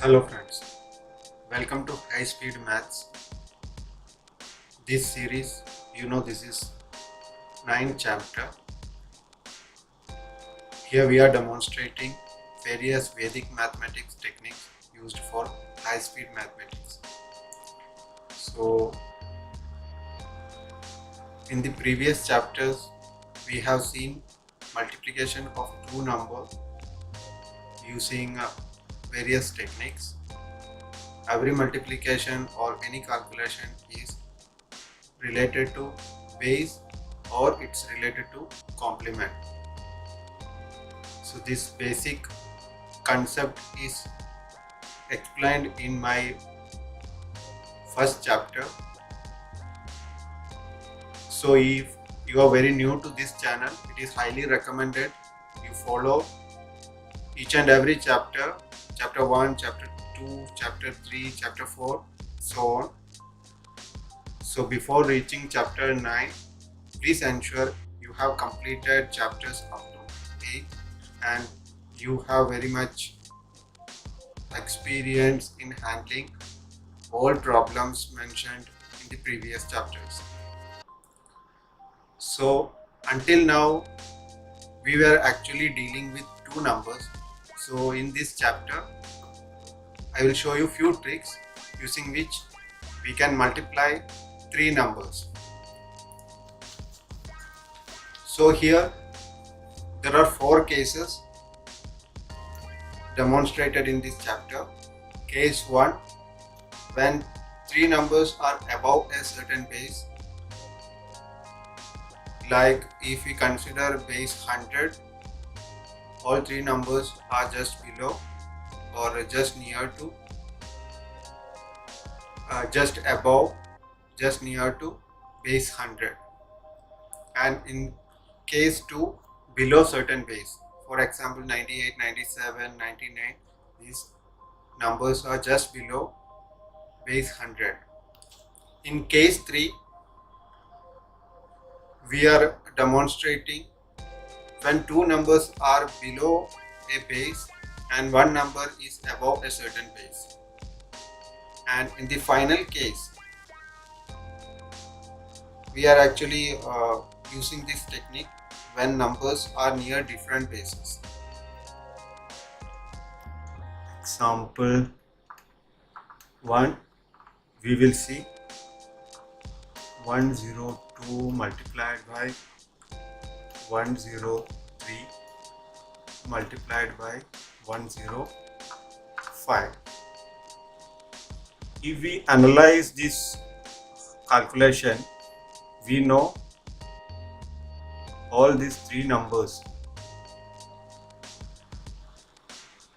Hello friends, welcome to High Speed Maths. This series, this is 9th chapter. Here we are demonstrating various Vedic mathematics techniques used for high speed mathematics. So in the previous chapters, we have seen multiplication of two numbers using various techniques. Every multiplication or any calculation is related to base or it's related to complement. So this basic concept is explained in my first chapter. So if you are very new to this channel, it is highly recommended you follow each and every chapter, chapter 1, chapter 2, chapter 3, chapter 4, so on. So before reaching chapter 9, please ensure you have completed chapters up to 8 and you have very much experience in handling all problems mentioned in the previous chapters. So until now we were actually dealing with two numbers. So in this chapter I will show you few tricks using which we can multiply three numbers. So here there are four cases demonstrated in this chapter. Case 1, when three numbers are above a certain base, like if we consider base 100, all three numbers are just below or just near to, just above, just near to base 100. And in case 2, below certain base, for example 98, 97, 99, these numbers are just below base 100. In case 3, we are demonstrating when two numbers are below a base and one number is above a certain base. And in the final case, we are actually using this technique when numbers are near different bases. Example 1, we will see 102 multiplied by 103 multiplied by 105. If we analyze this calculation, we know all these three numbers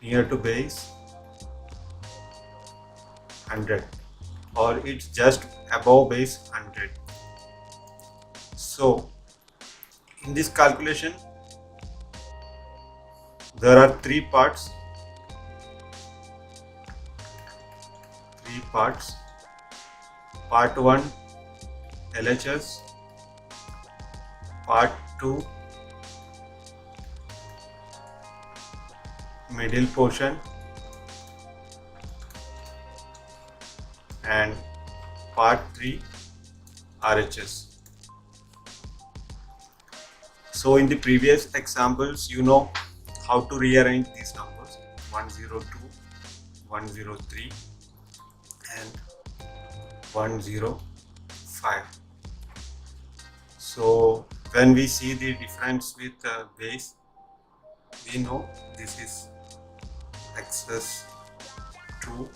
near to base 100 or it's just above base 100. So in this calculation there are three parts. Part 1 LHS, part 2 middle portion and part 3 RHS. So in the previous examples, you know how to rearrange these numbers: 102, 103 and 105. So when we see the difference with base, we know this is excess 2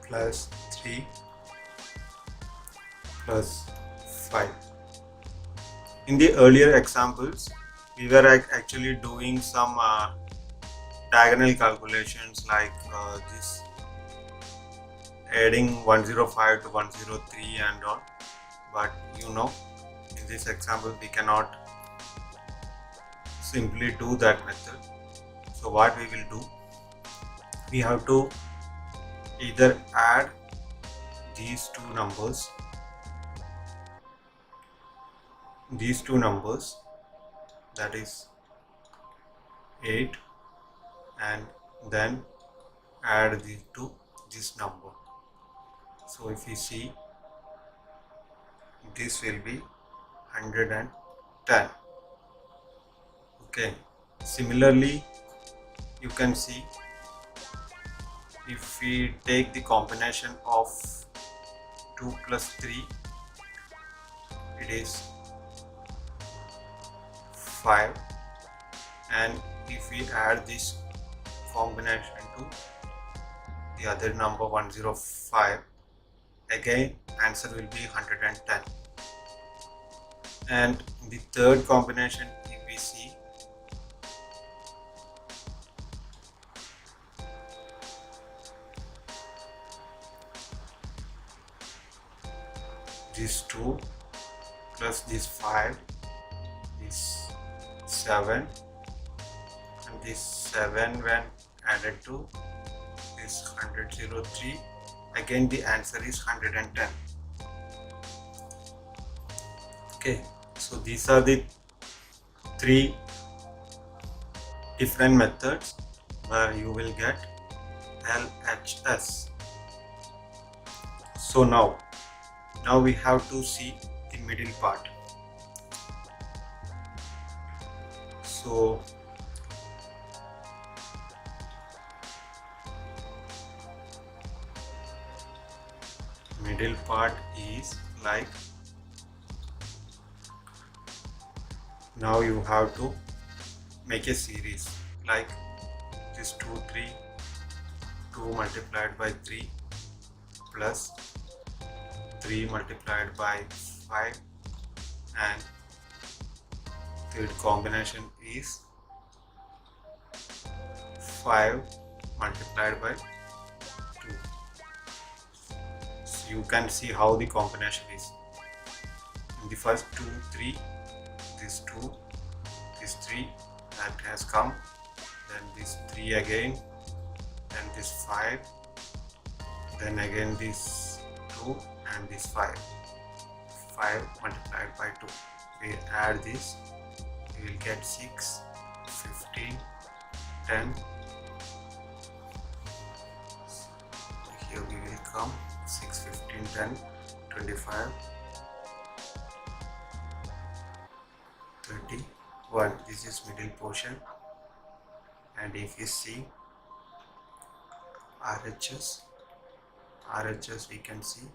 plus 3 plus 5. In the earlier examples, we were actually doing some diagonal calculations like this, adding 105 to 103 and all. But in this example we cannot simply do that method. So what we will do, we have to either add these two numbers, that is 8 and then add this to this number. So if you see, this will be 110. Okay, similarly you can see, if we take the combination of 2 plus 3, it is 5, and if we add this combination to the other number 105, again answer will be 110. And the third combination, if we see, this 2 plus this 5 is 7, and this 7 when added to this 103, again the answer is 110. Okay, so these are the 3 different methods where you will get LHS. So now we have to see the middle part. So middle part is like, now you have to make a series like this 2 3, 2 multiplied by 3 plus 3 multiplied by 5, and third combination is 5 multiplied by 2. So you can see how the combination is. In the first 2 3, this 2, this 3, that has come, then this 3 again, then this 5, then again this 2 and this 5 multiplied by 2. We add this, we will get 6, 15, 10. Here we will come 6, 15, 10, 25, 31. This is middle portion. And if you see RHS, we can see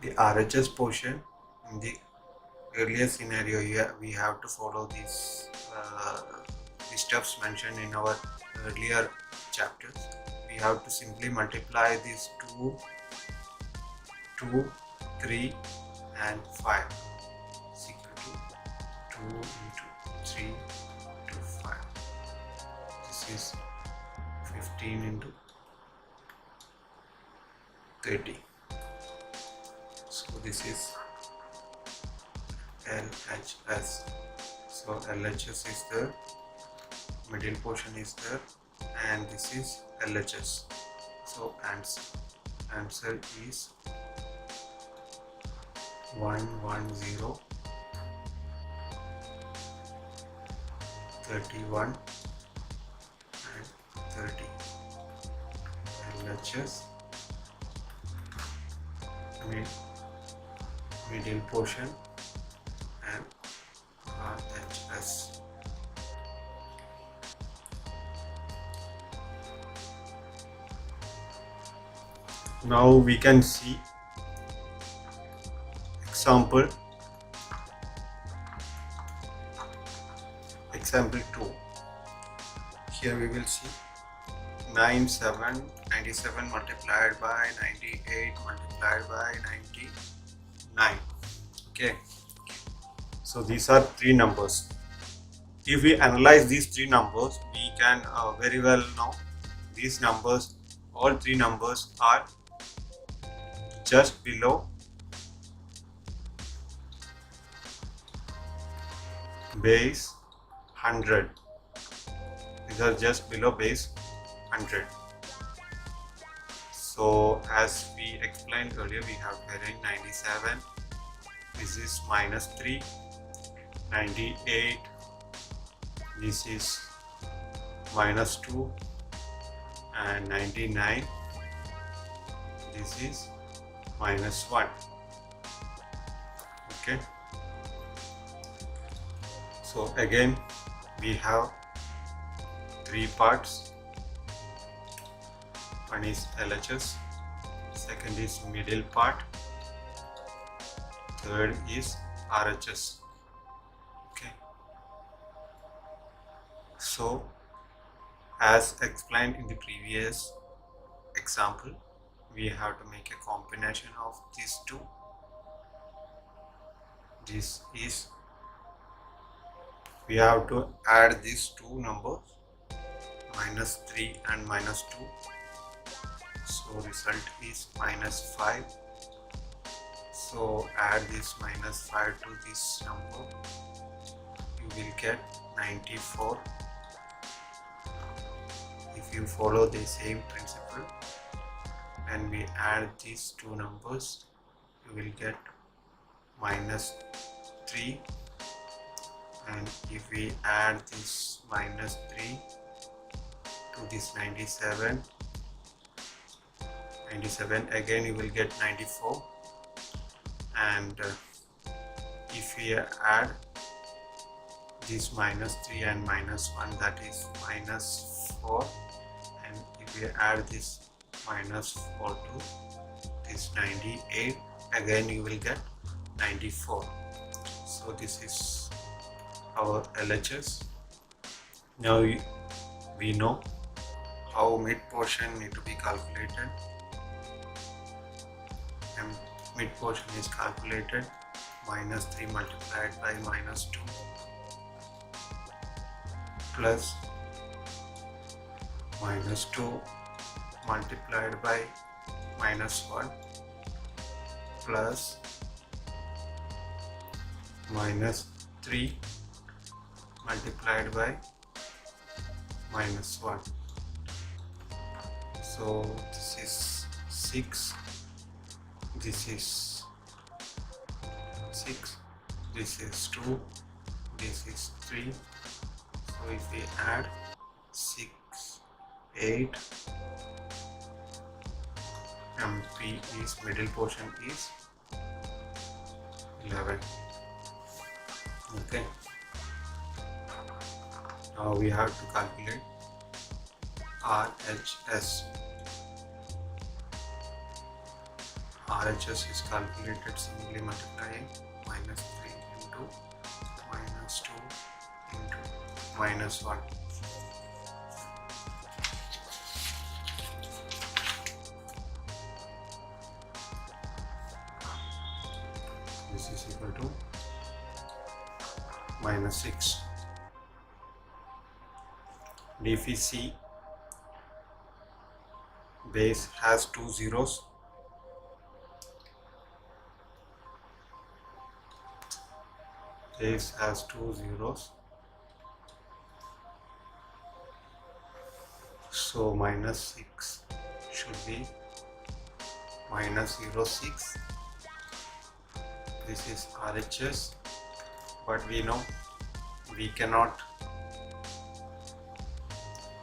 the RHS portion. In the earlier scenario here, we have to follow these the steps mentioned in our earlier chapters. We have to simply multiply these 2, 3 and 5 is equal to 2 into 3 to 5. This is 15 into 30. So this is LHS. So LHS is there, middle portion is there, and this is LHS. So answer is 110, 31 and 30. LHS, middle portion, and RHS. Now we can see example 2. Here we will see 97 multiplied by 98 multiplied by 99. Okay, so these are 3 numbers. If we analyze these 3 numbers, we can very well know these numbers, all 3 numbers are just below base 100. These are just below base 100. So as we explained earlier, we have bearing 97, this is minus 3, 98, This is minus 2 and 99. This is minus 1. Okay. So again we have three parts. One is LHS, second is middle part, third is RHS. Okay. So as explained in the previous example, we have to make a combination of these two. This is, we have to add these two numbers, minus 3 and minus 2. So result is minus 5. So add this minus 5 to this number, you will get 94. If you follow the same principle and we add these two numbers, you will get minus 3, and if we add this minus 3 to this 97 again you will get 94, and if we add this minus 3 and minus 1, that is minus 4, and if we add this minus 4 to this 98, again you will get 94. So this is our LHS. Now we know how mid portion need to be calculated, and mid portion is calculated minus 3 multiplied by minus 2 plus minus 2 multiplied by minus 1 plus minus 3 multiplied by minus 1. So this is 6, this is 6, this is 2, this is 3. So if we add 6, 8, MP is middle portion is 11. Okay. Now we have to calculate RHS. RHS is calculated simply multiplying minus 3 into minus 2 into minus 1. This is equal to minus 6. DFC base has 2 zeros. Base has 2 zeros. So minus 6 should be minus 0.6. This is RHS, but we know we cannot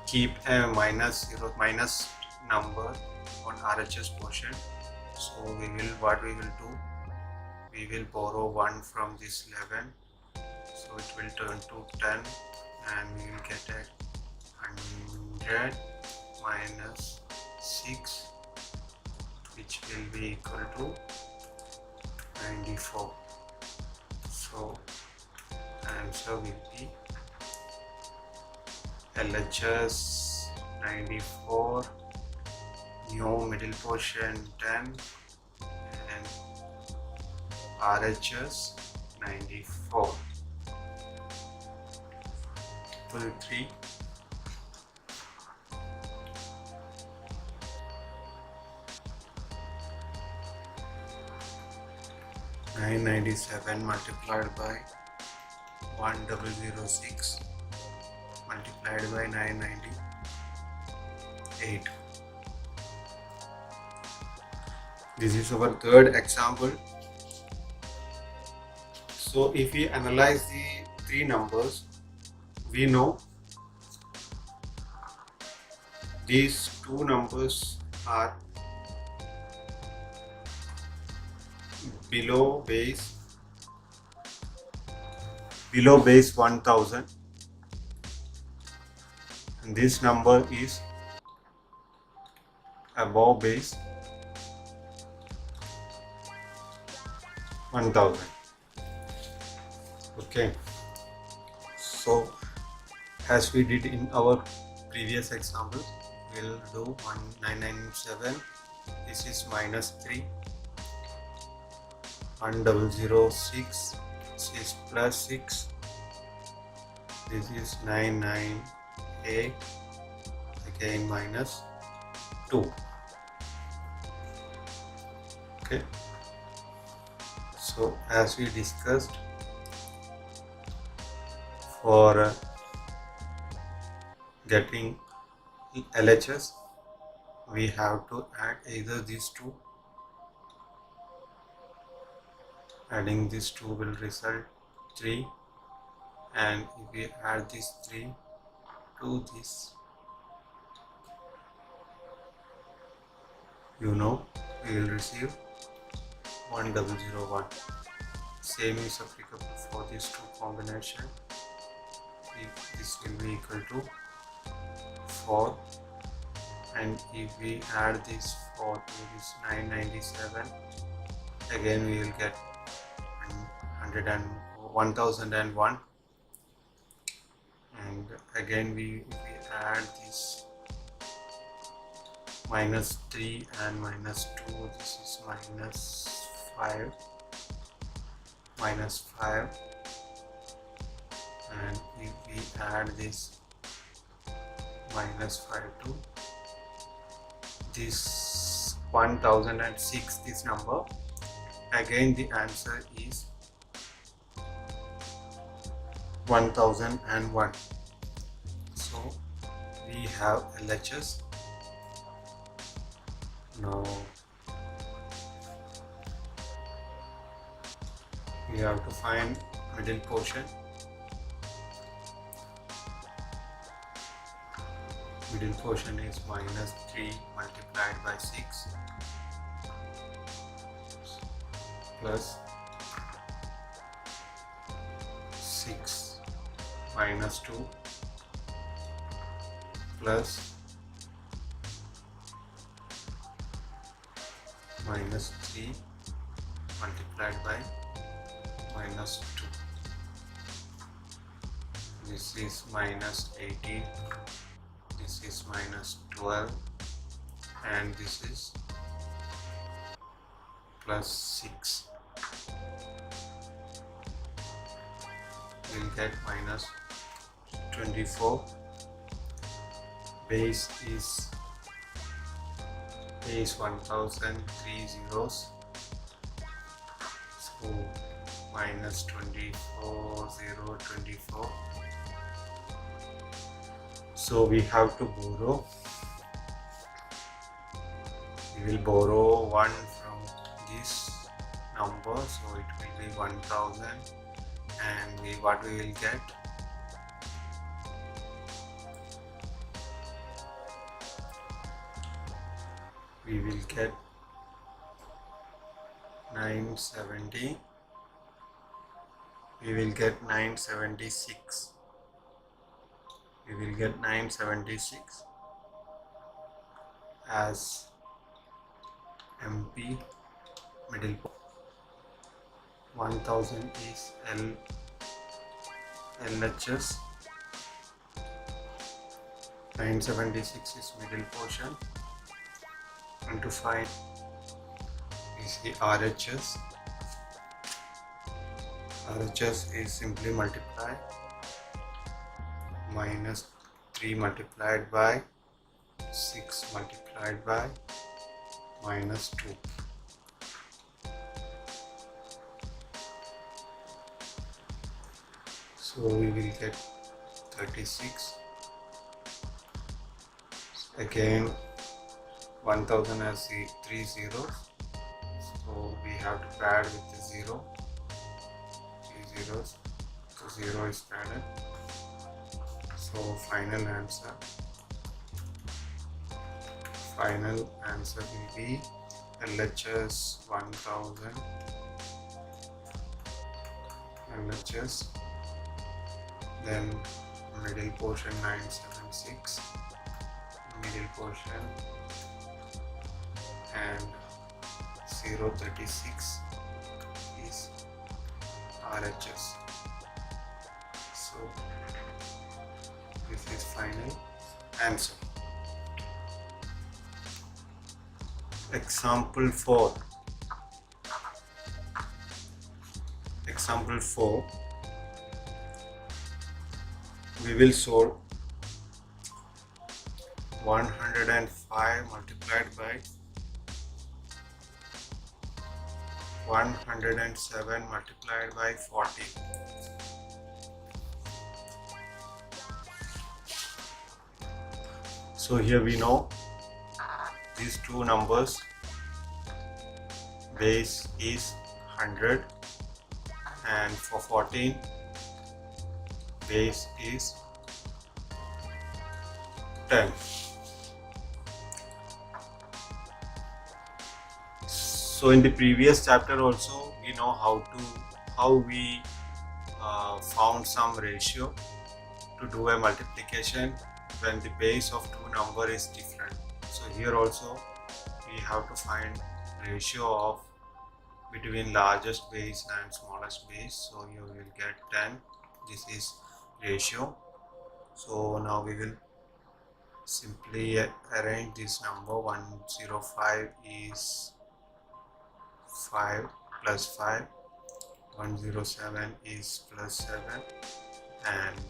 keep a minus number on RHS portion. So what we will do, we will borrow 1 from this 11, so it will turn to 10, and we will get a 100 minus 6, which will be equal to 94. So answer will be LHS 94, new middle portion 10, and RHS 94. Full 3. $997 multiplied by 1006 multiplied by 998. This is our third example. So if we analyze the three numbers we know these two numbers are below base 1000, and this number is above base 1000. Okay, so as we did in our previous examples, we'll do 1997. This is -3. 1006. This is +6. This is 998. Again -2. Okay. So as we discussed, for getting LHS, we have to add either these two. Adding these two will result 3, and if we add this 3 to this, we will receive 1001. Same is applicable for these two combination. This will be equal to 4, and if we add this 4 to this 997, again we will get 1001, and again if we add this -3 and -2, this is -5, and if we add this -5 to this 1006, this number, again the answer is 1001. So we have LHS. Now we have to find middle portion. Middle portion is -3 multiplied by 6 plus 6 minus 2 plus -3 multiplied by -2. This is -18. This is -12, and this is +6. We'll get -24. Base is 1000, 3 zeros, so -24, 0, 24. So we have to borrow. We will borrow 1 from this number, so it will be 1000, and what we will get? We will get 970. We will get 976. We will get 976 as MP middle. 1000 is LHS. 976 is middle portion, and to find is the RHS. RHS is simply multiply -3 multiplied by 6 multiplied by -2. So we will get 36. Again 1000 has 3 zeros, so we have to add with the 0. 3 zeros, so 0 is added. So final answer will be LHS 1000, LHS, then middle portion 976, middle portion, and 036 is RHS. So this is final answer. Example 4. Example 4. We will solve 105 multiplied by 107 multiplied by 40. So here we know these two numbers, base is 100 and for 14 base is 10. So in the previous chapter also we know how we found some ratio to do a multiplication when the base of two number is different. So here also we have to find ratio of between largest base and smallest base. So you will get 10. This is ratio. So now we will simply arrange this number. 105 is 5 plus 5, 107 is plus 7, and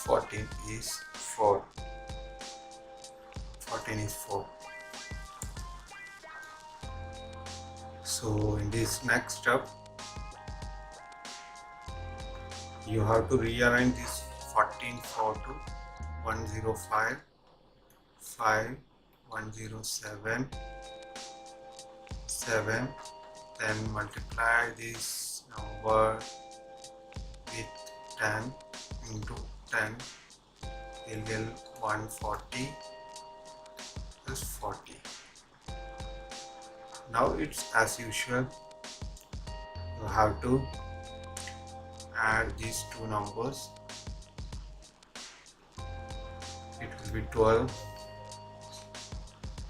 14 is 4. 14 is 4. So in this next step you have to rearrange this 14 4 to 105 5 107 7, then multiply this number with 10 into 10, you'll get 140 plus 40. Now it's as usual, you have to add these two numbers. It will be 12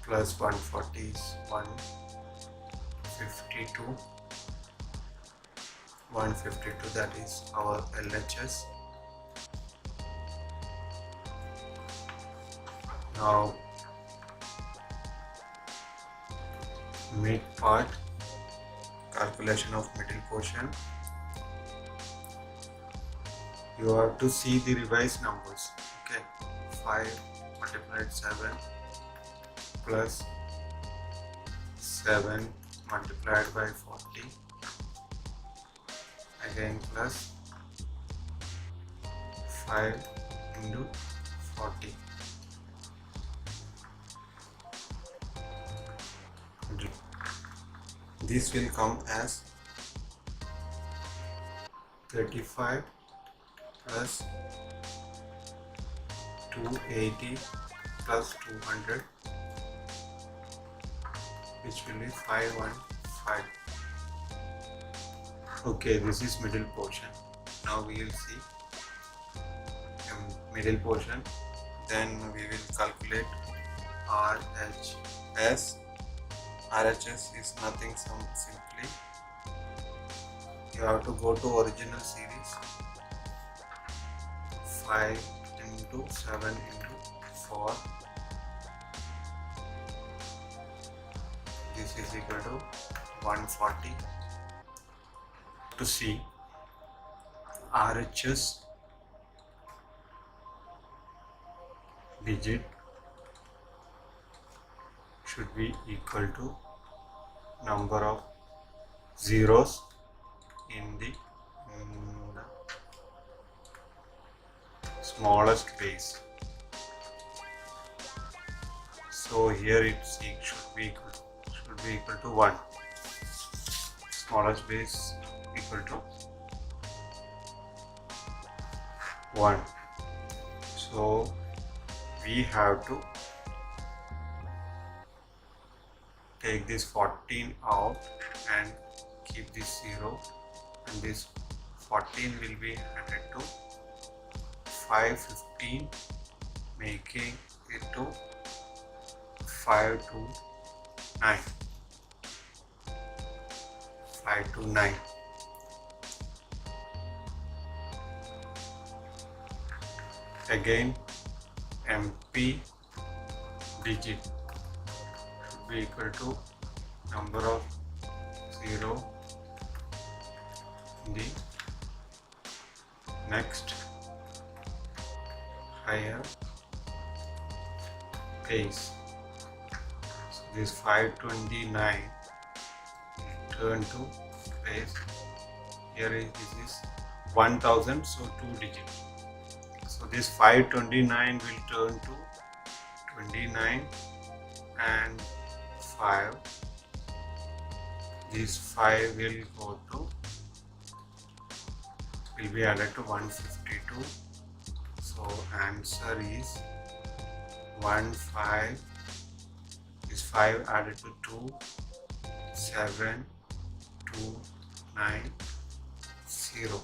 plus 140 is 152. 152, that is our LHS. Now mid part, calculation of middle portion. You have to see the revised numbers. Okay, 5 multiplied 7 plus 7 multiplied by 40, again plus 5 into 40. This will come as 35 plus 280 plus 200, which will be 515. Okay, this is middle portion. Now we will see middle portion, then we will calculate RHS. RHS is nothing, simply you have to go to original series. 5 into 7 into 4, this is equal to 140. To see RHS digit should be equal to number of zeros in the smallest base. So here it should be equal to 1. Smallest base equal to 1. So we have to take this 14 out and keep this 0, and this 14 will be added to 515, making it to 529. 529. Again, MP digit should be equal to number of 0 in the next higher base. So this 529 turn to base. Here this is 1000, so 2 digits. So this 529 will turn to 29 and 5. This 5 will go to, will be added to 152. So answer is 15. This 5 added to 2, 7, 2, 9, 0.